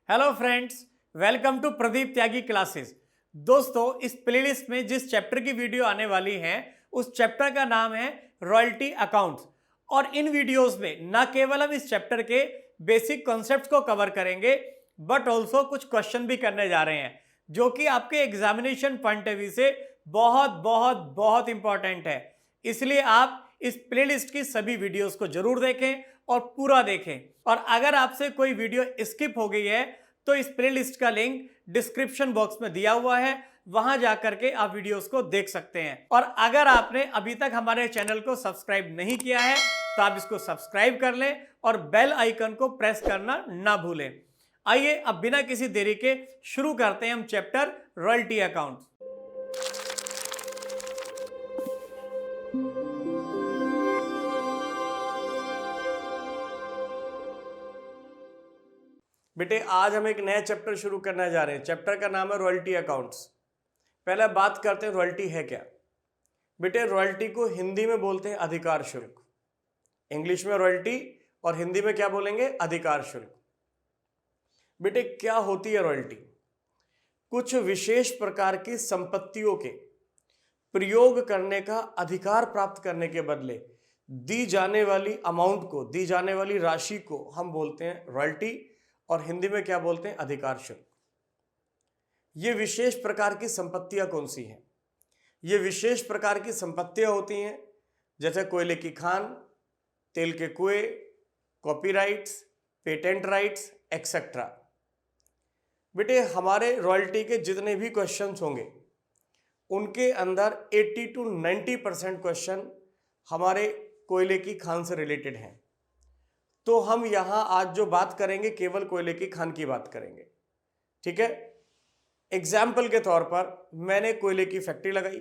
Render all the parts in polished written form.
Hello friends, welcome to Pradeep Tyagi classes. दोस्तों, इस playlist में जिस चैप्टर की वीडियो आने वाली है उस चैप्टर का नाम है रॉयल्टी अकाउंट्स। और इन वीडियोस में न केवल हम इस चैप्टर के बेसिक कॉन्सेप्ट्स को कवर करेंगे बट ऑल्सो कुछ क्वेश्चन भी करने जा रहे हैं जो कि आपके एग्जामिनेशन पॉइंट ऑफ व्यू से बहुत बहुत बहुत इंपॉर्टेंट है। इसलिए आप इस प्लेलिस्ट की सभी वीडियोस को जरूर देखें और पूरा देखें। और अगर आपसे कोई वीडियो स्किप हो गई है तो इस प्लेलिस्ट का लिंक डिस्क्रिप्शन बॉक्स में दिया हुआ है, वहां जाकर के आप वीडियोस को देख सकते हैं। और अगर आपने अभी तक हमारे चैनल को सब्सक्राइब नहीं किया है तो आप इसको सब्सक्राइब कर लें और बेल आइकन को प्रेस करना ना भूलें। आइए अब बिना किसी देरी के शुरू करते हैं हम चैप्टर रॉयल्टी अकाउंट। बेटे, आज हम एक नया चैप्टर शुरू करने जा रहे हैं। चैप्टर का नाम है रॉयल्टी अकाउंट्स। पहले बात करते हैं रॉयल्टी है क्या। बेटे, रॉयल्टी को हिंदी में बोलते हैं अधिकार शुल्क। इंग्लिश में रॉयल्टी और हिंदी में क्या बोलेंगे? अधिकार शुल्क। बेटे, क्या होती है रॉयल्टी? कुछ विशेष प्रकार की संपत्तियों के प्रयोग करने का अधिकार प्राप्त करने के बदले दी जाने वाली अमाउंट को, दी जाने वाली राशि को हम बोलते हैं रॉयल्टी और हिंदी में क्या बोलते हैं? अधिकार शुल्क। ये विशेष प्रकार की संपत्तियां कौन सी हैं? ये विशेष प्रकार की संपत्तियां होती हैं जैसे कोयले की खान, तेल के कुएं, कॉपीराइट्स, पेटेंट राइट्स एक्सेट्रा। बेटे, हमारे रॉयल्टी के जितने भी क्वेश्चंस होंगे उनके अंदर 80 to 90% क्वेश्चन हमारे कोयले की खान से रिलेटेड हैं। तो हम यहां आज जो बात करेंगे केवल कोयले की खान की बात करेंगे, ठीक है। एग्जाम्पल के तौर पर मैंने कोयले की फैक्ट्री लगाई,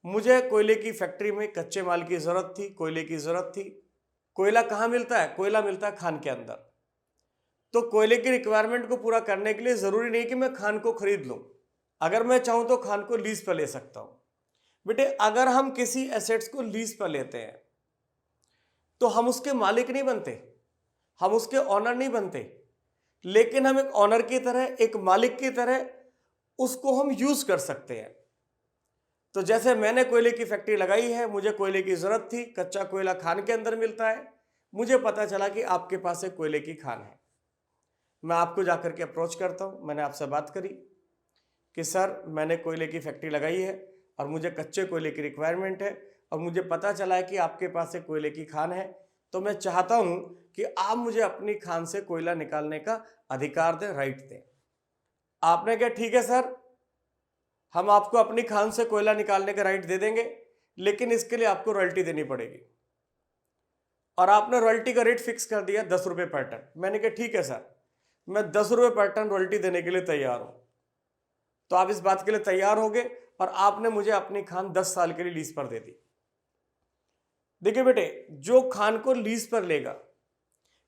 मुझे कोयले की फैक्ट्री में कच्चे माल की जरूरत थी, कोयले की जरूरत थी। कोयला कहां मिलता है? कोयला मिलता है खान के अंदर। तो कोयले की रिक्वायरमेंट को पूरा करने के लिए जरूरी नहीं कि मैं खान को खरीद लूं, अगर मैं चाहूं तो खान को लीज पर ले सकता हूं। बेटे, अगर हम किसी एसेट्स को लीज पर लेते हैं तो हम उसके मालिक नहीं बनते, हम उसके ऑनर नहीं बनते, लेकिन हम एक ऑनर की तरह, एक मालिक की तरह उसको हम यूज कर सकते हैं। तो जैसे मैंने कोयले की फैक्ट्री लगाई है, मुझे कोयले की जरूरत थी, कच्चा कोयला खान के अंदर मिलता है, मुझे पता चला कि आपके पास एक कोयले की खान है। मैं आपको जाकर के अप्रोच करता हूं, मैंने आपसे बात करी कि सर मैंने कोयले की फैक्ट्री लगाई है और मुझे कच्चे कोयले की रिक्वायरमेंट है और मुझे पता चला है कि आपके पास एक कोयले की खान है, तो मैं चाहता हूं कि आप मुझे अपनी खान से कोयला निकालने का अधिकार दें, राइट दें। आपने कहा ठीक है सर, हम आपको अपनी खान से कोयला निकालने का राइट दे देंगे, लेकिन इसके लिए आपको रॉयल्टी देनी पड़ेगी। और आपने रॉयल्टी का रेट फिक्स कर दिया 10 रुपये पर टन। मैंने कहा ठीक है सर, मैं 10 रुपये पर टन रॉयल्टी देने के लिए तैयार हूं। तो आप इस बात के लिए तैयार हो गए और आपने मुझे अपनी खान 10 साल के लिए लीज पर दे दी। देखिए बेटे, जो खान को लीज पर लेगा,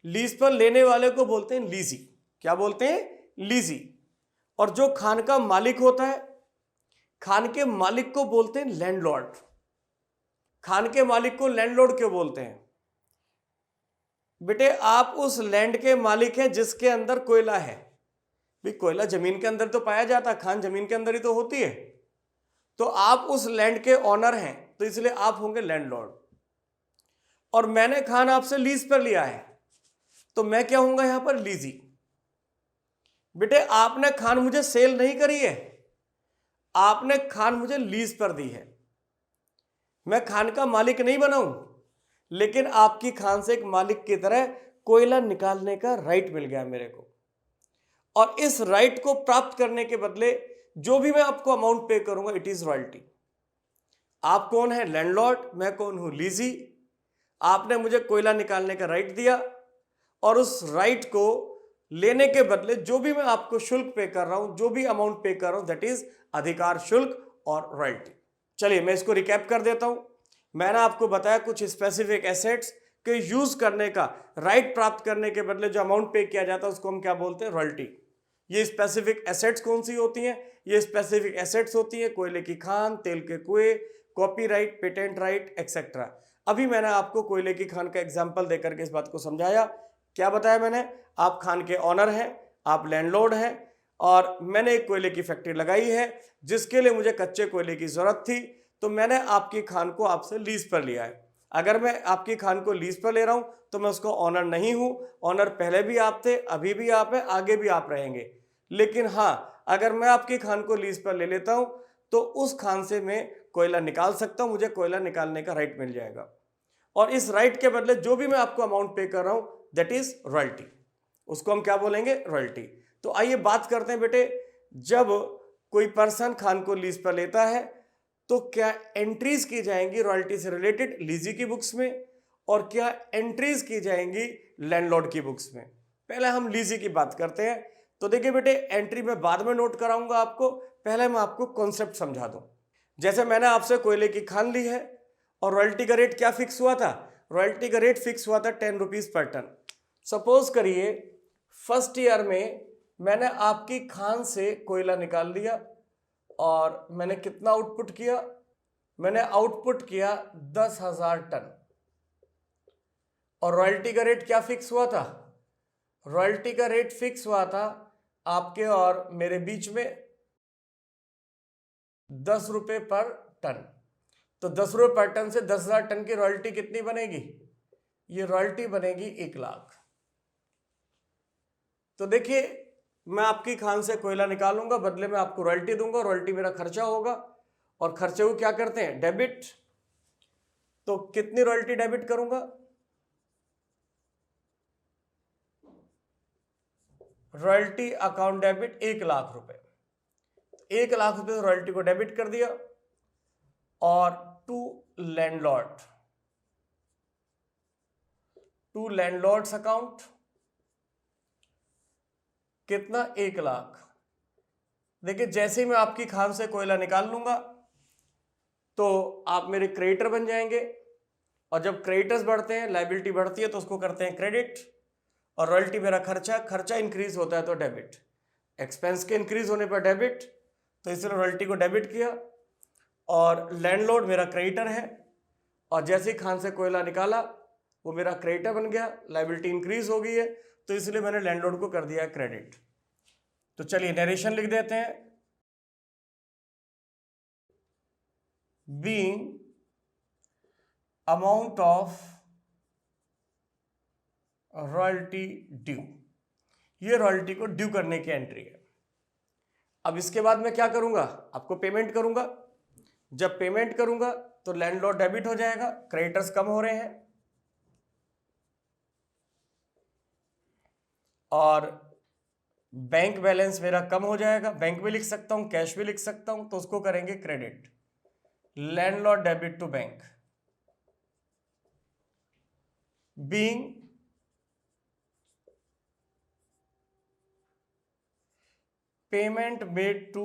लीज पर लेने वाले को बोलते हैं लीजी। क्या बोलते हैं? लीजी। और जो खान का मालिक होता है, खान के मालिक को बोलते हैं लैंडलॉर्ड। खान के मालिक को लैंडलॉर्ड क्यों बोलते हैं? बेटे, आप उस लैंड के मालिक हैं जिसके अंदर कोयला है। भाई, कोयला जमीन के अंदर तो पाया जाता है, खान जमीन के अंदर ही तो होती है। तो आप उस लैंड के ऑनर हैं, तो इसलिए आप होंगे लैंडलॉर्ड। और मैंने खान आपसे लीज पर लिया है, तो मैं क्या होऊंगा यहां पर? लीजी। बेटे, आपने खान मुझे सेल नहीं करी है, आपने खान मुझे लीज पर दी है। मैं खान का मालिक नहीं बनाऊं, लेकिन आपकी खान से एक मालिक की तरह कोयला निकालने का राइट मिल गया मेरे को। और इस राइट को प्राप्त करने के बदले जो भी मैं आपको अमाउंट पे करूंगा, इट इज रॉयल्टी। आप कौन है? लैंडलॉर्ड। मैं कौन हूं? लीजी। आपने मुझे कोयला निकालने का राइट दिया और उस राइट को लेने के बदले जो भी मैं आपको शुल्क पे कर रहा हूं, जो भी अमाउंट पे कर रहा हूं, दैट इज अधिकार शुल्क और रॉयल्टी। चलिए मैं इसको रिकैप कर देता हूं। मैंने आपको बताया कुछ स्पेसिफिक एसेट्स के यूज करने का राइट प्राप्त करने के बदले जो अमाउंट पे किया जाता है उसको हम क्या बोलते हैं? रॉयल्टी। ये स्पेसिफिक एसेट्स कौन सी होती हैं? ये स्पेसिफिक एसेट्स होती हैं कोयले की खान, तेल के कुएं, कॉपीराइट, पेटेंट राइट एक्सेट्रा। अभी मैंने आपको कोयले की खान का एग्जांपल देकर के इस बात को समझाया। क्या बताया मैंने? आप खान के ऑनर हैं, आप लैंडलॉर्ड हैं और मैंने एक कोयले की फैक्ट्री लगाई है जिसके लिए मुझे कच्चे कोयले की जरूरत थी, तो मैंने आपकी खान को आपसे लीज पर लिया है। अगर मैं आपकी खान को लीज पर ले रहा हूं तो मैं उसको ऑनर नहीं हूं। ऑनर पहले भी आप थे, अभी भी आप हैं, आगे भी आप रहेंगे। लेकिन हाँ, अगर मैं आपकी खान को लीज पर ले लेता हूं तो उस खान से मैं कोयला निकाल सकता हूं, मुझे कोयला निकालने का राइट मिल जाएगा। और इस राइट के बदले जो भी मैं आपको अमाउंट पे कर रहा हूं दैट इज रॉयल्टी, उसको हम क्या बोलेंगे? रॉयल्टी। तो आइए बात करते हैं बेटे, जब कोई पर्सन खान को लीज पर लेता है तो क्या एंट्रीज की जाएंगी रॉयल्टी से रिलेटेड लीजी की बुक्स में, और क्या एंट्रीज की जाएंगी लैंडलॉर्ड की बुक्स में? पहले हम लीजी की बात करते हैं। तो देखिए बेटे, एंट्री में बाद में नोट कराऊंगा आपको, पहले मैं आपको कॉन्सेप्ट समझा दूं। जैसे मैंने आपसे कोयले की खान ली है और रॉयल्टी का रेट क्या फिक्स हुआ था? रॉयल्टी का रेट फिक्स हुआ था 10 रुपीज पर टन। सपोज करिए फर्स्ट ईयर में मैंने आपकी खान से कोयला निकाल लिया और मैंने कितना आउटपुट किया? मैंने आउटपुट किया 10,000 टन। और रॉयल्टी का रेट क्या फिक्स हुआ था? रॉयल्टी का रेट फिक्स हुआ था आपके और मेरे बीच में 10 रुपए पर टन। तो 10 रुपए पर टन से 10,000 टन की रॉयल्टी कितनी बनेगी? ये रॉयल्टी बनेगी 1 लाख। तो देखिए, मैं आपकी खान से कोयला निकालूंगा, बदले में आपको रॉयल्टी दूंगा, रॉयल्टी मेरा खर्चा होगा, और खर्चे को क्या करते हैं? डेबिट। तो कितनी रॉयल्टी डेबिट करूंगा? रॉयल्टी अकाउंट डेबिट 1 लाख रुपए। 1 लाख रुपए रॉयल्टी को डेबिट कर दिया, और टू लैंडलॉर्ड्स अकाउंट कितना? 1 लाख। देखिए, जैसे ही मैं आपकी खान से कोयला निकाल लूंगा तो आप मेरे क्रेडिटर बन जाएंगे, और जब क्रेडिटर्स बढ़ते हैं, लायबिलिटी बढ़ती है, तो उसको करते हैं क्रेडिट। और रॉयल्टी मेरा खर्चा इंक्रीज होता है तो डेबिट। एक्सपेंस के इंक्रीज होने पर डेबिट, तो इसलिए रॉयल्टी को डेबिट किया। और लैंडलॉर्ड मेरा क्रेडिटर है, और जैसे ही खान से कोयला निकाला वो मेरा क्रेडिटर बन गया, लायबिलिटी इंक्रीज हो गई है, तो इसलिए मैंने लैंडलॉर्ड को कर दिया क्रेडिट। तो चलिए नरेशन लिख देते हैं। Being amount of royalty due, ये रॉयल्टी को ड्यू करने की एंट्री है। अब इसके बाद मैं क्या करूंगा? आपको पेमेंट करूंगा। जब पेमेंट करूंगा तो लैंडलॉर्ड डेबिट हो जाएगा, क्रेडिटर्स कम हो रहे हैं, और बैंक बैलेंस मेरा कम हो जाएगा। बैंक भी लिख सकता हूं, कैश भी लिख सकता हूं, तो उसको करेंगे credit. Landlord debit to bank. Being payment made to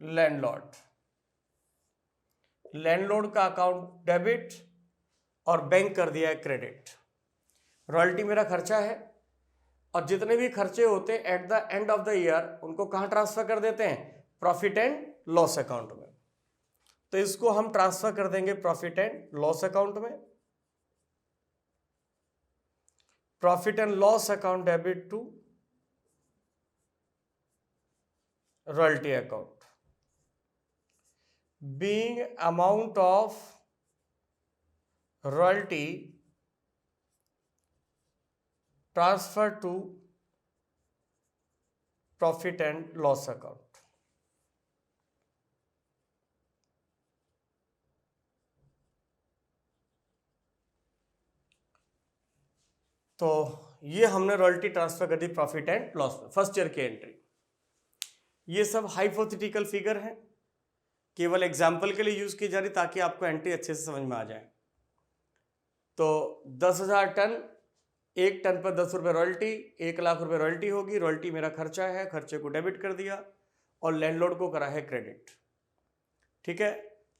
landlord, landlord का अकाउंट डेबिट और बैंक कर दिया है क्रेडिट। रॉयल्टी मेरा खर्चा है, और जितने भी खर्चे होते हैं at the end of the year उनको कहां ट्रांसफर कर देते हैं? प्रॉफिट एंड लॉस अकाउंट में। तो इसको हम ट्रांसफर कर देंगे प्रॉफिट एंड लॉस अकाउंट में। Profit and loss account debit to royalty account. Being amount of royalty transfer to profit and loss account। तो ये हमने रॉयल्टी ट्रांसफर कर दी प्रॉफिट एंड लॉस में, फर्स्ट ईयर की एंट्री। ये सब हाइपोथेटिकल फिगर है, केवल एग्जाम्पल के लिए यूज की जा रही ताकि आपको एंट्री अच्छे से समझ में आ जाए। तो 10,000 टन, 1 टन पर 10 रुपये रॉयल्टी, 1 लाख रुपए रॉयल्टी होगी। रॉयल्टी मेरा खर्चा है, खर्चे को डेबिट कर दिया, और लैंडलॉर्ड को करा है क्रेडिट। ठीक है,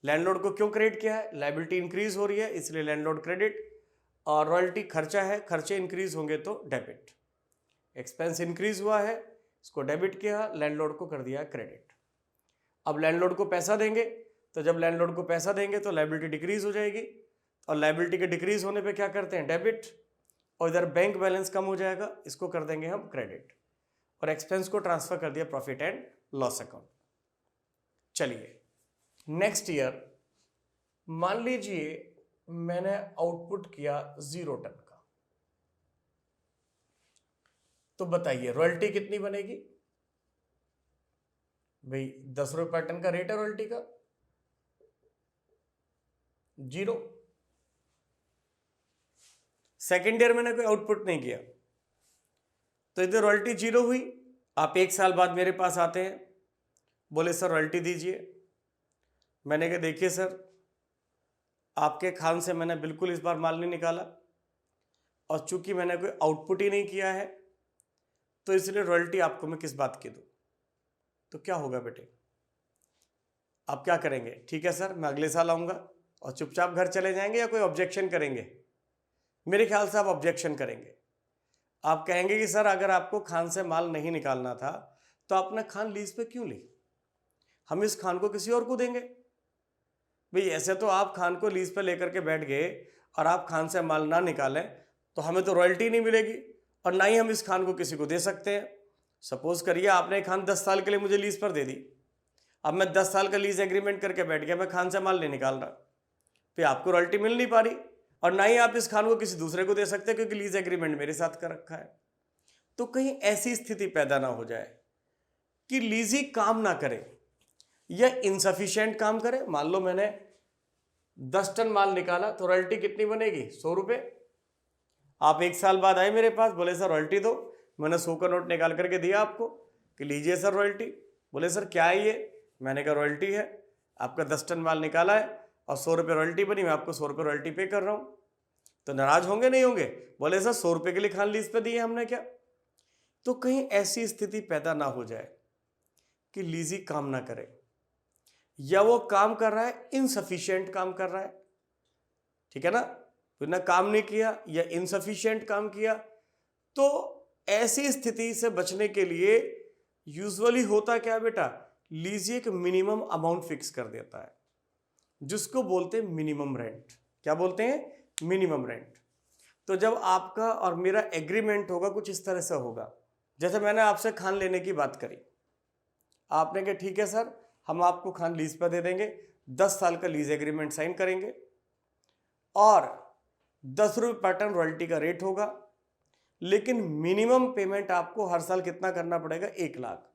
लैंडलॉर्ड को क्यों क्रेडिट किया है? लायबिलिटी इंक्रीज हो रही है इसलिए लैंडलॉर्ड क्रेडिट, और रॉयल्टी खर्चा है, खर्चे इंक्रीज होंगे तो डेबिट। एक्सपेंस इंक्रीज हुआ है, इसको डेबिट किया, लैंडलॉर्ड को कर दिया क्रेडिट। अब लैंडलॉर्ड को पैसा देंगे, तो जब लैंडलॉर्ड को पैसा देंगे तो लायबिलिटी डिक्रीज हो जाएगी, और लायबिलिटी के डिक्रीज होने पे क्या करते हैं? डेबिट। और इधर बैंक बैलेंस कम हो जाएगा, इसको कर देंगे हम क्रेडिट, और एक्सपेंस को ट्रांसफर कर दिया प्रॉफिट एंड लॉस अकाउंट। चलिए नेक्स्ट ईयर मान लीजिए मैंने आउटपुट किया 0 टन का, तो बताइए रॉयल्टी कितनी बनेगी भाई? 10 रुपये पर टन का रेट है रॉयल्टी का, 0। सेकेंड ईयर मैंने कोई आउटपुट नहीं किया, तो इधर रॉयल्टी 0 हुई। आप 1 साल बाद मेरे पास आते हैं, बोले सर रॉयल्टी दीजिए। मैंने कहा देखिए सर, आपके खान से मैंने बिल्कुल इस बार माल नहीं निकाला, और चूंकि मैंने कोई आउटपुट ही नहीं किया है, तो इसलिए रॉयल्टी आपको मैं किस बात की दूं? तो क्या होगा बेटे? आप क्या करेंगे? ठीक है सर, मैं अगले साल आऊंगा, और चुपचाप घर चले जाएंगे, या कोई ऑब्जेक्शन करेंगे? मेरे ख्याल से आप ऑब्जेक्शन करेंगे। आप कहेंगे कि सर अगर आपको खान से माल नहीं निकालना था तो आपने खान लीज पे क्यों ली? हम इस खान को किसी और को देंगे। भाई ऐसे तो आप खान को लीज पे लेकर के बैठ गए, और आप खान से माल ना निकालें तो हमें तो रॉयल्टी नहीं मिलेगी, और ना ही हम इस खान को किसी को दे सकते हैं। सपोज करिए आपने खान 10 साल के लिए मुझे लीज पर दे दी, अब मैं 10 साल का लीज एग्रीमेंट करके बैठ गया, मैं खान से माल नहीं निकाल रहा, फिर आपको रॉयल्टी मिल नहीं पा रही, और ना ही आप इस खान को किसी दूसरे को दे सकते क्योंकि लीज एग्रीमेंट मेरे साथ कर रखा है। तो कहीं ऐसी स्थिति पैदा ना हो जाए कि लीजी काम ना करे या इनसफिशिएंट काम करे। मान लो मैंने 10 टन माल निकाला, तो रॉयल्टी कितनी बनेगी? 100 रुपये। आप 1 साल बाद आए मेरे पास, बोले सर रॉयल्टी दो। मैंने 100 का नोट निकाल करके दिया आपको कि लीजिए सर रॉयल्टी। बोले सर क्या है ये? मैंने कहा रॉयल्टी है, आपका 10 टन माल निकाला है और 100 रुपये रॉयल्टी बनी, मैं आपको 100 रुपये रॉयल्टी पे कर रहा हूँ। तो नाराज होंगे नहीं होंगे? बोले सर 100 रुपये के लिए खान लीज पे दिए हमने क्या? तो कहीं ऐसी स्थिति पैदा ना हो जाए कि लीजी काम ना करे, या वो काम कर रहा है इनसफिशिएंट काम कर रहा है, ठीक है ना, तो ना काम नहीं किया या इनसफिशिएंट काम किया। तो ऐसी स्थिति से बचने के लिए यूजुअली होता क्या बेटा, लीजी एक मिनिमम अमाउंट फिक्स कर देता है, जिसको बोलते हैं मिनिमम रेंट। क्या बोलते हैं? Minimum rent. तो जब आपका और मेरा एग्रीमेंट होगा कुछ इस तरह से होगा, जैसे मैंने आपसे खान लेने की बात करी, आपने कहा ठीक है सर हम आपको खान लीज पर दे देंगे, 10 साल का लीज एग्रीमेंट साइन करेंगे, और 10 रुपये पर टन रॉयल्टी का रेट होगा, लेकिन मिनिमम पेमेंट आपको हर साल कितना करना पड़ेगा? 1 लाख।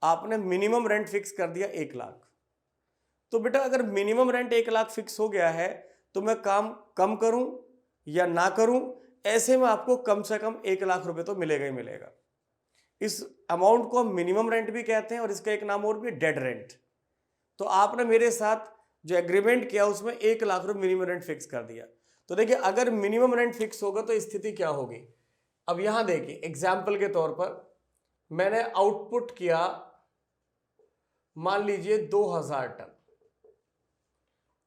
आपने मिनिमम रेंट फिक्स कर दिया 1 लाख। तो बेटा अगर मिनिमम रेंट 1 लाख फिक्स हो गया है, तो मैं काम कम करूं या ना करूं, ऐसे में आपको कम से कम 1 लाख रुपए तो मिलेगा ही मिलेगा। इस अमाउंट को हम मिनिमम रेंट भी कहते हैं, और इसका एक नाम और भी डेड रेंट। तो आपने मेरे साथ जो एग्रीमेंट किया उसमें 1 लाख रुपए मिनिमम रेंट फिक्स कर दिया। तो देखिए अगर मिनिमम रेंट फिक्स होगा तो स्थिति क्या होगी? अब यहां देखिए एग्जाम्पल के तौर पर मैंने आउटपुट किया मान लीजिए 2000 टन,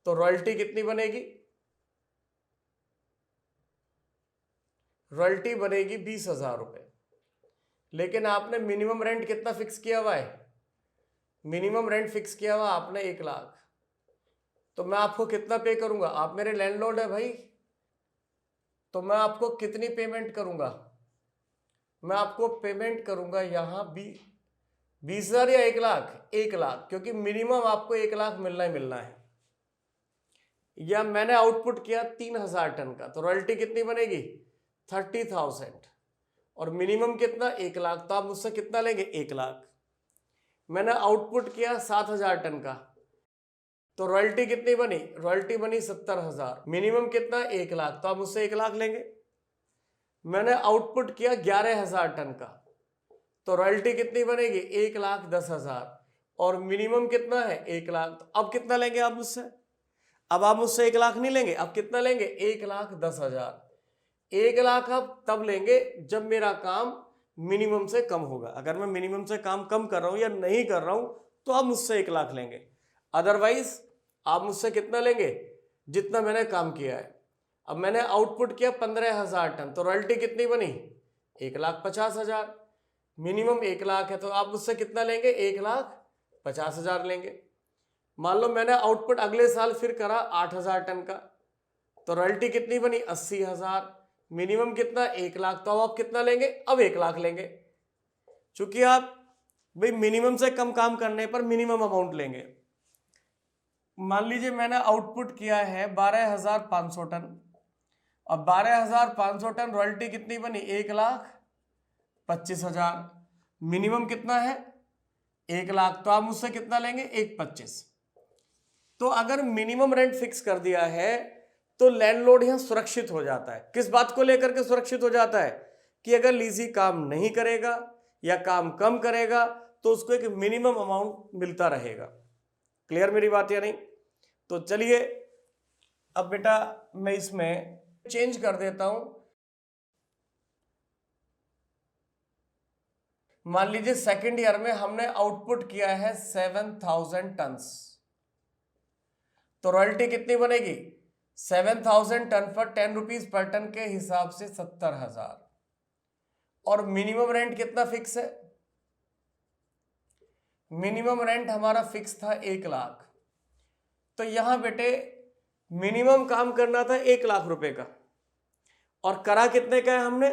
तो रॉयल्टी कितनी बनेगी? रॉयल्टी बनेगी 20,000 रुपए। लेकिन आपने मिनिमम रेंट कितना फिक्स किया हुआ है? मिनिमम रेंट फिक्स किया हुआ आपने 1 लाख। तो मैं आपको कितना पे करूंगा? आप मेरे लैंडलॉर्ड है भाई, तो मैं आपको कितनी पेमेंट करूंगा? मैं आपको पेमेंट करूंगा यहां 20,000 या 1 लाख? 1 लाख, क्योंकि मिनिमम आपको 1 लाख मिलना ही मिलना है। या मैंने आउटपुट किया 3,000 टन का, तो रॉयल्टी कितनी बनेगी? 30,000, और मिनिमम कितना? 1 लाख। तो आप मुझसे कितना लेंगे? 1 लाख। मैंने आउटपुट किया 7,000 टन का, तो रॉयल्टी कितनी बनी? रॉयल्टी बनी 70,000। मिनिमम कितना? 1 लाख। तो आप मुझसे 1 लाख लेंगे। मैंने आउटपुट किया 11,000 टन का, तो रॉयल्टी कितनी बनेगी? 1,10,000, और मिनिमम कितना है? 1 लाख। तो अब कितना लेंगे आप मुझसे? अब आप मुझसे 1 लाख नहीं लेंगे, अब कितना लेंगे? 1,10,000। 1 लाख आप तब लेंगे जब मेरा काम मिनिमम से कम होगा। अगर मैं मिनिमम से काम कम कर रहा हूं या नहीं कर रहा हूं तो आप मुझसे 1 लाख लेंगे, अदरवाइज आप मुझसे कितना लेंगे? जितना मैंने काम किया है। अब मैंने आउटपुट किया 15,000 टन, तो रॉयल्टी कितनी बनी? 1,50,000। मिनिमम 1 लाख है, तो आप मुझसे कितना लेंगे? 1,50,000 लेंगे। मान लो मैंने आउटपुट अगले साल फिर करा 8,000 टन का, तो रॉयल्टी कितनी बनी? 80,000। मिनिमम कितना 1 लाख, तो अब आप कितना लेंगे, अब 1 लाख लेंगे, क्योंकि आप भाई मिनिमम से कम काम करने पर मिनिमम अमाउंट लेंगे। मान लीजिए मैंने आउटपुट किया है 12,500 टन, और 12,500 टन रॉयल्टी कितनी बनी, 1,25,000, मिनिमम कितना है 1 लाख, तो आप मुझसे कितना लेंगे 1,25,000। तो अगर मिनिमम रेंट फिक्स कर दिया है तो लैंडलॉर्ड यहां सुरक्षित हो जाता है। किस बात को लेकर के सुरक्षित हो जाता है कि अगर लीजी काम नहीं करेगा या काम कम करेगा तो उसको एक मिनिमम अमाउंट मिलता रहेगा। क्लियर मेरी बात या नहीं? तो चलिए अब बेटा मैं इसमें चेंज कर देता हूं। मान लीजिए सेकेंड ईयर में हमने आउटपुट किया है 7,000 टन्स, तो रॉयल्टी कितनी बनेगी 7,000 टन पर 10 रुपीज पर टन के हिसाब से 70,000, और मिनिमम रेंट कितना फिक्स है, मिनिमम रेंट हमारा फिक्स था 1 लाख। तो यहां बेटे मिनिमम काम करना था 1 लाख रुपए का, और करा कितने का है हमने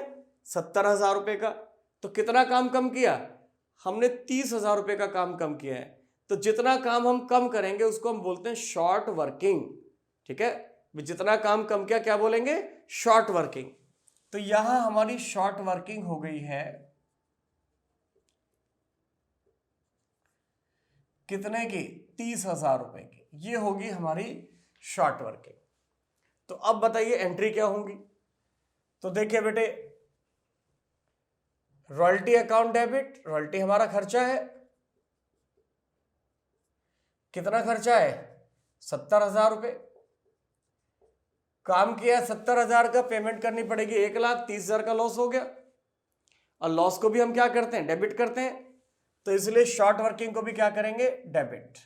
70,000 रुपए का। तो कितना काम कम किया हमने 30,000 रुपए का काम कम किया है। तो जितना काम हम कम करेंगे उसको हम बोलते हैं शॉर्ट वर्किंग। ठीक है, जितना काम कम किया क्या बोलेंगे, शॉर्ट वर्किंग। तो यहां हमारी शॉर्ट वर्किंग हो गई है कितने की 30,000 रुपए की, ये होगी हमारी शॉर्ट वर्किंग। तो अब बताइए एंट्री क्या होंगी। तो देखिए बेटे रॉयल्टी अकाउंट डेबिट, रॉयल्टी हमारा खर्चा है, कितना खर्चा है 70,000 रुपए, काम किया 70,000 का, पेमेंट करनी पड़ेगी 1,30,000 का लॉस हो गया, और लॉस को भी हम क्या करते हैं डेबिट करते हैं, तो इसलिए शॉर्ट वर्किंग को भी क्या करेंगे डेबिट।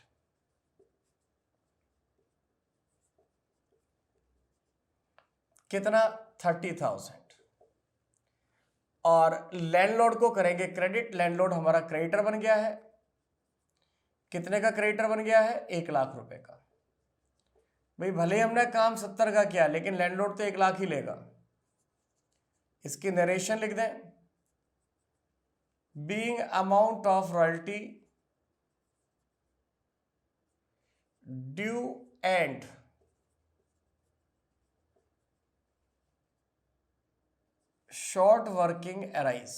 कितना 30,000, और लैंडलॉर्ड को करेंगे क्रेडिट, लैंडलॉर्ड हमारा क्रेडिटर बन गया है, कितने का क्रेडिटर बन गया है 1 लाख रुपए का। भाई भले ही हमने काम 70 का किया लेकिन लैंडलॉर्ड तो 1 लाख ही लेगा। इसकी नरेशन लिख दें, being amount of royalty due and short working arise.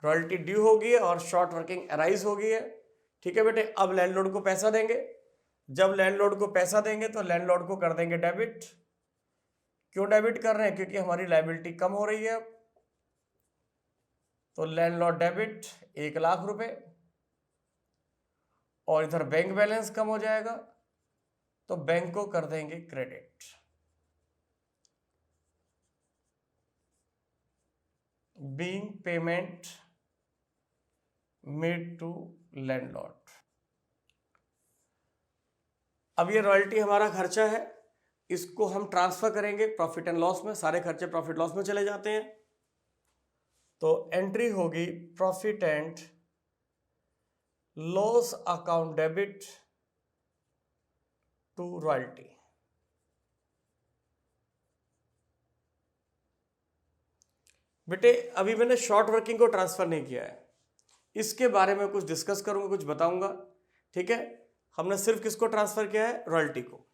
Royalty due होगी और शॉर्ट वर्किंग अराइज हो गई है। ठीक है बेटे, अब लैंडलॉर्ड को पैसा देंगे, जब लैंडलॉर्ड को पैसा देंगे तो लैंडलॉर्ड को कर देंगे डेबिट। क्यों डेबिट कर रहे हैं, क्योंकि हमारी लायबिलिटी कम हो रही है। तो लैंडलॉर्ड डेबिट 1 लाख रुपए, और इधर बैंक बैलेंस कम हो जाएगा तो बैंक को कर देंगे credit. Being payment made to landlord. अब ये रॉयल्टी हमारा खर्चा है, इसको हम ट्रांसफर करेंगे प्रॉफिट एंड लॉस में, सारे खर्चे प्रॉफिट लॉस में चले जाते हैं। तो एंट्री होगी profit and loss account debit to royalty. बेटे अभी मैंने शॉर्ट वर्किंग को ट्रांसफर नहीं किया है, इसके बारे में कुछ डिस्कस करूंगा, कुछ बताऊंगा। ठीक है, हमने सिर्फ किसको ट्रांसफर किया है, रॉयल्टी को।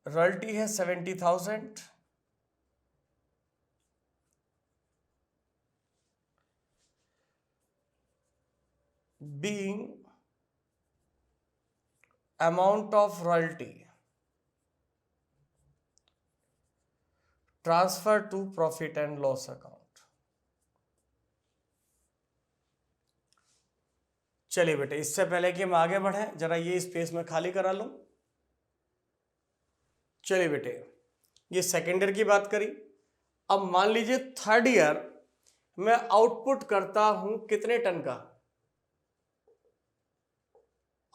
रॉयल्टी है 70,000, being amount of royalty transfer to profit and loss account. चलिए बेटे, इससे पहले कि हम आगे बढ़ें जरा ये स्पेस में खाली करा लूं। चलिए बेटे, ये सेकेंड ईयर की बात करी। अब मान लीजिए थर्ड ईयर मैं आउटपुट करता हूं कितने टन का,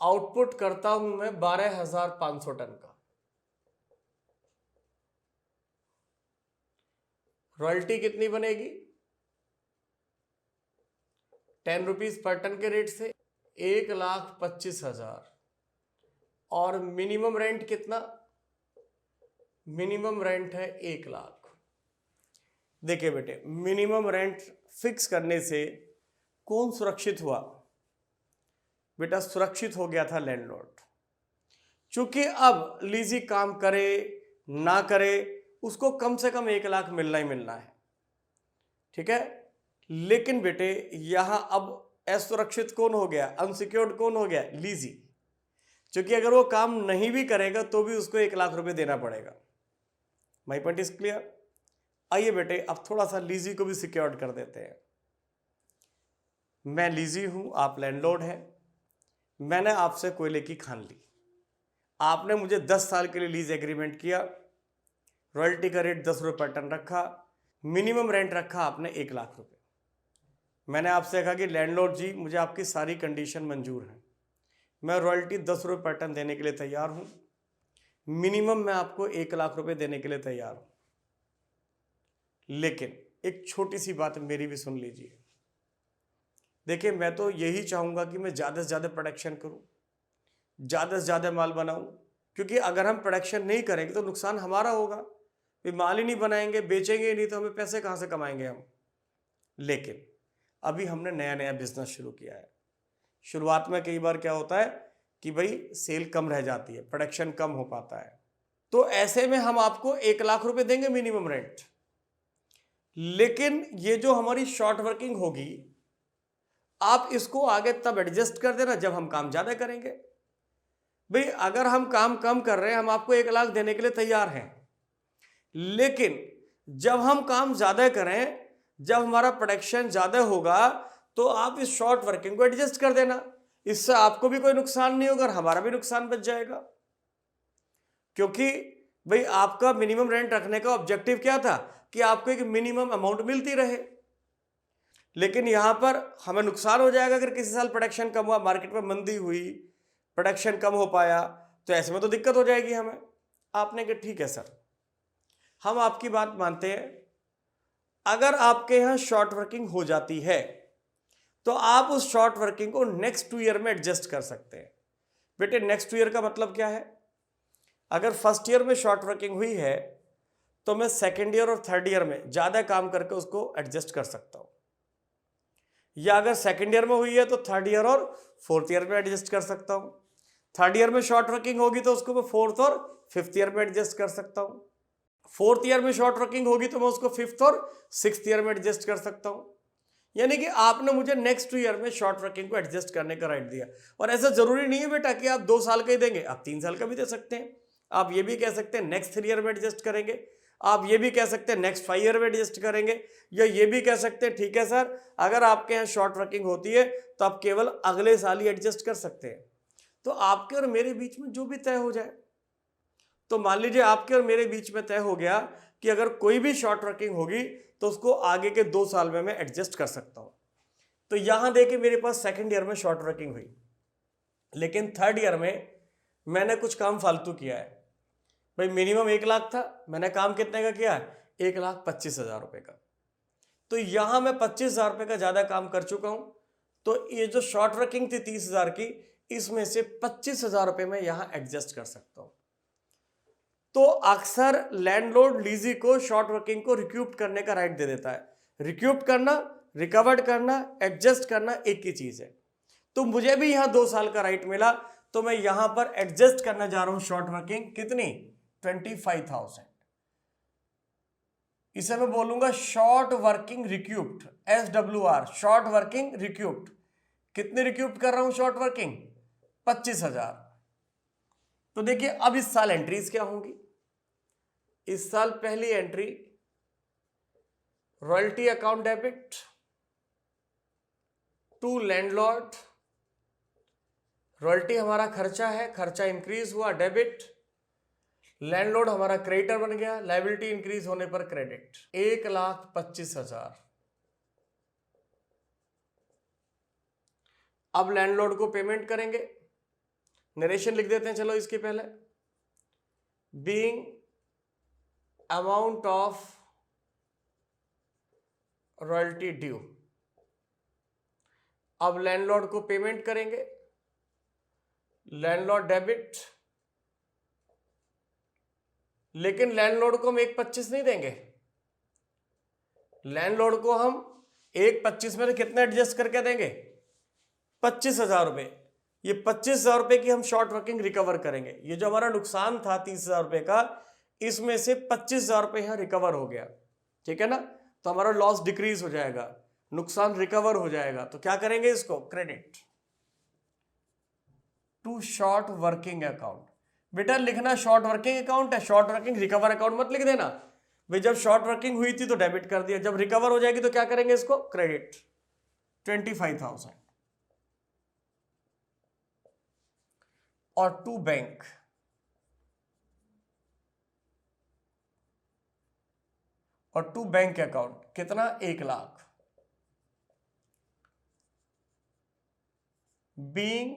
आउटपुट करता हूं मैं 12,500 टन का। रॉयल्टी कितनी बनेगी 10 रुपीज पर टन के रेट से 1,25,000, और मिनिमम रेंट कितना, मिनिमम रेंट है 1 लाख। देखिए बेटे, मिनिमम रेंट फिक्स करने से कौन सुरक्षित हुआ? बेटा सुरक्षित हो गया था लैंडलॉर्ड, क्योंकि अब लीजी काम करे ना करे उसको कम से कम 1 लाख मिलना ही मिलना है, ठीक है। लेकिन बेटे यहां अब असुरक्षित कौन हो गया, अनसिक्योर्ड कौन हो गया, लीजी। क्योंकि अगर वो काम नहीं भी करेगा तो भी उसको 1 लाख रुपए देना पड़ेगा। My point is clear. आइए बेटे अब थोड़ा सा लीजी को भी सिक्योर्ड कर देते हैं। मैं लीजी हूं, आप लैंडलॉर्ड हैं, मैंने आपसे कोयले की खान ली, आपने मुझे 10 साल के लिए लीज एग्रीमेंट किया, रॉयल्टी का रेट 10 रुपये पर टन रखा, मिनिमम रेंट रखा आपने 1 लाख रुपए। मैंने आपसे कहा कि लैंडलॉर्ड जी मुझे आपकी सारी कंडीशन मंजूर है, मैं रॉयल्टी 10 रुपये पर टन देने के लिए तैयार हूं, मिनिमम मैं आपको 1 लाख रुपए देने के लिए तैयार हूं। लेकिन एक छोटी सी बात मेरी भी सुन लीजिए। देखिए मैं तो यही चाहूंगा कि मैं ज़्यादा से ज़्यादा प्रोडक्शन करूं, ज़्यादा से ज़्यादा माल बनाऊं, क्योंकि अगर हम प्रोडक्शन नहीं करेंगे तो नुकसान हमारा होगा। माल ही नहीं बनाएंगे, बेचेंगे नहीं तो हमें पैसे कहाँ से कमाएंगे हम। लेकिन अभी हमने नया नया बिजनेस शुरू किया है। शुरुआत में कई बार क्या होता है कि भाई सेल कम रह जाती है, प्रोडक्शन कम हो पाता है, तो ऐसे में हम आपको 1 लाख रुपए देंगे मिनिमम रेंट। लेकिन ये जो हमारी शॉर्ट वर्किंग होगी, आप इसको आगे तब एडजस्ट कर देना जब हम काम ज्यादा करेंगे। भाई अगर हम काम कम कर रहे हैं, हम आपको 1 लाख देने के लिए तैयार हैं, लेकिन जब हम काम ज्यादा करें, जब हमारा प्रोडक्शन ज्यादा होगा, तो आप इस शॉर्ट वर्किंग को एडजस्ट कर देना। इससे आपको भी कोई नुकसान नहीं होगा और हमारा भी नुकसान बच जाएगा। क्योंकि भाई आपका मिनिमम रेंट रखने का ऑब्जेक्टिव क्या था कि आपको एक मिनिमम अमाउंट मिलती रहे। लेकिन यहां पर हमें नुकसान हो जाएगा अगर किसी साल प्रोडक्शन कम हुआ, मार्केट में मंदी हुई, प्रोडक्शन कम हो पाया, तो ऐसे में तो दिक्कत हो जाएगी हमें। आपने कहा ठीक है सर, हम आपकी बात मानते हैं। अगर आपके यहां शॉर्ट वर्किंग हो जाती है तो आप उस शॉर्ट वर्किंग को नेक्स्ट 2 ईयर में एडजस्ट कर सकते हैं। बेटे नेक्स्ट 2 ईयर का मतलब क्या है? अगर फर्स्ट ईयर में शॉर्ट वर्किंग हुई है तो मैं सेकेंड ईयर और थर्ड ईयर में ज्यादा काम करके उसको एडजस्ट कर सकता हूं, या अगर सेकेंड ईयर में हुई है तो थर्ड ईयर और फोर्थ ईयर में एडजस्ट कर सकता हूं। थर्ड ईयर में शॉर्ट वर्किंग होगी तो उसको मैं फोर्थ और फिफ्थ ईयर में एडजस्ट कर सकता हूं। फोर्थ ईयर में शॉर्ट वर्किंग होगी तो मैं उसको फिफ्थ और सिक्स्थ ईयर में एडजस्ट कर सकता हूं। यानी कि आपने मुझे नेक्स्ट 2 ईयर में शॉर्ट वर्किंग को एडजस्ट करने का राइट दिया। और ऐसा जरूरी नहीं है बेटा कि आप 2 साल का ही देंगे, आप 3 साल का भी दे सकते हैं। आप ये भी कह सकते हैं नेक्स्ट 3 ईयर में एडजस्ट करेंगे, आप ये भी कह सकते हैं नेक्स्ट 5 ईयर में एडजस्ट करेंगे, या ये भी कह सकते हैं ठीक है सर अगर आपके यहाँ शॉर्ट वर्किंग होती है तो आप केवल अगले साल ही एडजस्ट कर सकते हैं। तो आपके और मेरे बीच में जो भी तय हो जाए। तो मान लीजिए आपके और मेरे बीच में तय हो गया कि अगर कोई भी शॉर्ट वर्किंग होगी तो उसको आगे के 2 साल में मैं एडजस्ट कर सकता हूं। तो यहां देखिए मेरे पास सेकंड ईयर में शॉर्ट वर्किंग हुई, लेकिन थर्ड ईयर में मैंने कुछ काम फालतू किया है। भाई मिनिमम 1 लाख था, मैंने काम कितने का किया? 1,25,000 रुपए का। तो यहां मैं 25,000 रुपए का ज्यादा काम कर चुका हूं। तो ये जो शॉर्ट वर्किंग थी 30,000 की, इसमें से 25,000 रुपए मैं यहां एडजस्ट कर सकता हूं। तो अक्सर लैंडलॉर्ड लीजी को शॉर्ट वर्किंग को रिक्यूप करने का राइट दे देता है। रिक्यूप करना, रिकवर्ड करना, एडजस्ट करना एक ही चीज है। तो मुझे भी यहां 2 साल का राइट मिला, तो मैं यहां पर एडजस्ट करना जा रहा हूं शॉर्ट वर्किंग कितनी? 25,000। इसे मैं बोलूंगा short working recouped, SWR, short working recouped. कितने रिक्यूप्ड कर रहा हूं शॉर्ट वर्किंग? 25,000। तो देखिए अब इस साल एंट्रीज क्या होंगी। इस साल पहली entry royalty account debit to landlord. Royalty हमारा खर्चा है, खर्चा इंक्रीज हुआ, डेबिट। लैंडलॉर्ड हमारा क्रेडिटर बन गया, लायबिलिटी इंक्रीज होने पर क्रेडिट। 1,25,000। अब लैंडलॉर्ड को पेमेंट करेंगे। नरेशन लिख देते हैं चलो इसके पहले। Being amount of royalty due. अब लैंडलॉर्ड को पेमेंट करेंगे। लैंडलॉर्ड डेबिट लेकिन लैंडलॉर्ड को हम 1.25 नहीं देंगे। लैंडलॉर्ड को हम 1.25 में कितना एडजस्ट करके देंगे? 25,000 रुपये। ये 25,000 रुपये की हम शॉर्ट वर्किंग रिकवर करेंगे। ये जो हमारा नुकसान था 30,000 रुपये का, इसमें से 25,000 रुपये यहाँ रिकवर हो गया, ठीक है ना। तो हमारा लॉस डिक्रीज हो जाएगा, नुकसान रिकवर हो जाएगा। तो क्या करेंगे इसको? Credit to short working account. बेटा लिखना शॉर्ट वर्किंग अकाउंट है, शॉर्ट वर्किंग रिकवर अकाउंट मत लिख देना भाई। जब शॉर्ट वर्किंग हुई थी तो डेबिट कर दिया, जब रिकवर हो जाएगी तो क्या करेंगे इसको? क्रेडिट 25,000। और टू बैंक, और टू बैंक अकाउंट कितना? 1 lakh. Being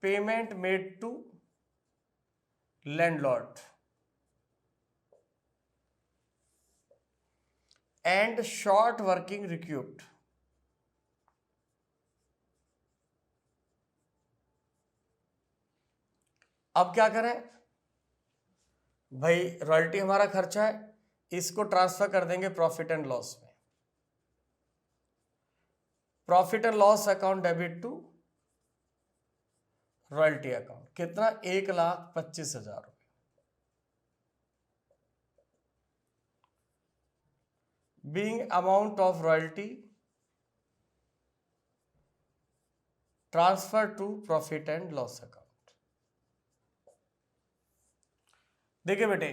payment made to landlord and short working recouped. अब क्या करें भाई? रॉयल्टी हमारा खर्चा है, इसको ट्रांसफर कर देंगे प्रॉफिट एंड लॉस में। Profit and loss account debit to royalty account कितना? 1,25,000 रुपये। Being amount of royalty transfer to profit and loss account. देखिए बेटे,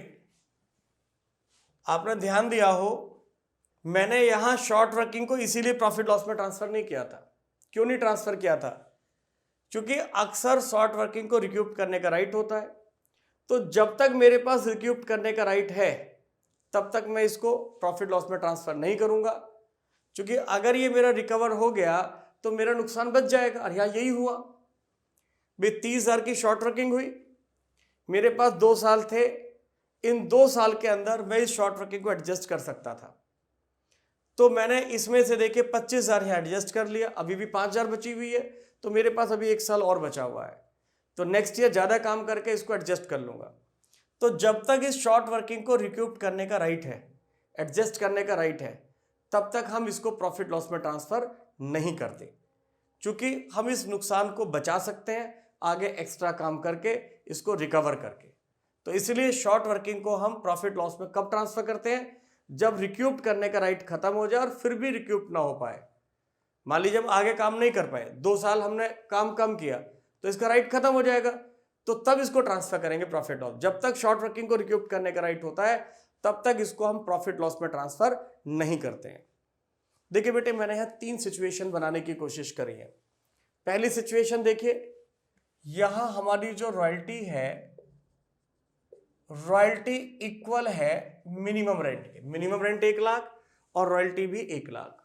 आपने ध्यान दिया हो, मैंने यहां शॉर्ट वर्किंग को इसीलिए प्रॉफिट लॉस में ट्रांसफर नहीं किया था। क्यों नहीं ट्रांसफर किया था? क्योंकि अक्सर शॉर्ट वर्किंग को रिक्यूप करने का राइट होता है। तो जब तक मेरे पास रिक्यूप करने का राइट है तब तक मैं इसको प्रॉफिट लॉस में ट्रांसफर नहीं करूंगा, क्योंकि अगर ये मेरा रिकवर हो गया तो मेरा नुकसान बच जाएगा। और यहां यही हुआ भाई, 30,000 की शॉर्ट वर्किंग हुई, मेरे पास 2 साल थे, इन 2 साल के अंदर मैं इस शॉर्ट वर्किंग को एडजस्ट कर सकता था। तो मैंने इसमें से देखिए 25,000 यहाँ एडजस्ट कर लिया, अभी भी 5,000 बची हुई है, तो मेरे पास अभी 1 साल और बचा हुआ है। तो नेक्स्ट ईयर ज़्यादा काम करके इसको एडजस्ट कर लूँगा। तो जब तक इस शॉर्ट वर्किंग को रिक्यूप करने का राइट है, एडजस्ट करने का राइट है, तब तक हम इसको प्रॉफिट लॉस में ट्रांसफ़र नहीं करते, क्योंकि हम इस नुकसान को बचा सकते हैं आगे एक्स्ट्रा काम करके, इसको रिकवर करके। तो इसलिए शॉर्ट वर्किंग को हम प्रॉफिट लॉस में कब ट्रांसफर करते हैं? जब रिक्यूप करने का राइट खत्म हो जाए और फिर भी रिक्यूप ना हो पाए। मान लीजिए जब आगे काम नहीं कर पाए, 2 साल हमने काम कम किया, तो इसका राइट खत्म हो जाएगा, तो तब इसको ट्रांसफर करेंगे प्रॉफिट लॉस। जब तक शॉर्ट वर्किंग को रिक्यूप करने का राइट होता है तब तक इसको हम प्रॉफिट लॉस में ट्रांसफर नहीं करते हैं। देखिए बेटे, मैंने यहां 3 सिचुएशन बनाने की कोशिश करी है। पहली सिचुएशन देखिए, यहां हमारी जो रॉयल्टी है, रॉयल्टी इक्वल है मिनिमम रेंट के। मिनिमम रेंट 1 लाख और रॉयल्टी भी 1 लाख।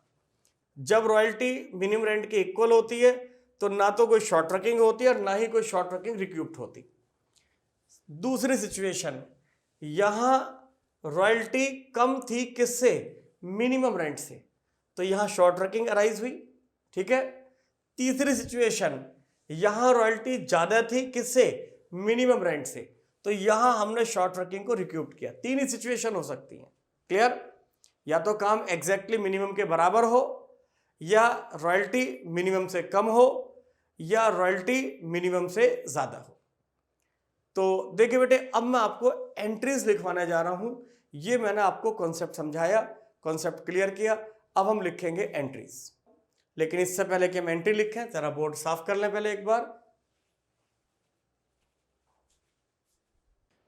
जब रॉयल्टी मिनिमम रेंट के इक्वल होती है तो ना तो कोई शॉर्ट वर्किंग होती है और ना ही कोई शॉर्ट वर्किंग रिक्यूप्ड होती। दूसरी सिचुएशन, यहां रॉयल्टी कम थी किससे? मिनिमम रेंट से, तो यहां शॉर्ट वर्किंग अराइज हुई, ठीक है। तीसरी सिचुएशन, यहां रॉयल्टी ज्यादा थी किससे? मिनिमम रेंट से, तो यहां हमने शॉर्ट वर्किंग को रिक्यूप किया। 3 ही सिचुएशन हो सकती हैं, क्लियर। या तो काम एग्जैक्टली मिनिमम के बराबर हो, या रॉयल्टी मिनिमम से कम हो, या रॉयल्टी मिनिमम से ज्यादा हो। तो देखिए बेटे, अब मैं आपको एंट्रीज लिखवाने जा रहा हूं। ये मैंने आपको कॉन्सेप्ट समझाया, कॉन्सेप्ट क्लियर किया, अब हम लिखेंगे एंट्रीज। लेकिन इससे पहले कि हम एंट्री लिखें, जरा बोर्ड साफ कर लें पहले एक बार।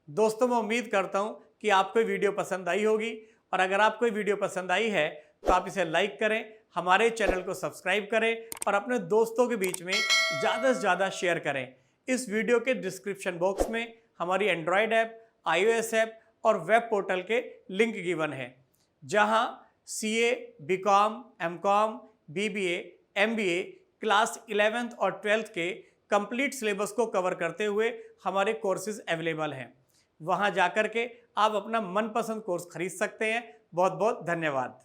दोस्तों, मैं उम्मीद करता हूं कि आपको वीडियो पसंद आई होगी, और अगर आपको वीडियो पसंद आई है तो आप इसे लाइक करें, हमारे चैनल को सब्सक्राइब करें और अपने दोस्तों के बीच में ज़्यादा से ज़्यादा शेयर करें। इस वीडियो के डिस्क्रिप्शन बॉक्स में हमारी एंड्रॉयड ऐप, iOS ऐप और वेब पोर्टल के लिंक गिवन है, जहां CA, BCom, MCom, BBA, MBA class 11th और 12th के कंप्लीट सिलेबस को कवर करते हुए हमारे कोर्सेज अवेलेबल हैं। वहां जाकर के आप अपना मनपसंद कोर्स खरीद सकते हैं। बहुत बहुत धन्यवाद।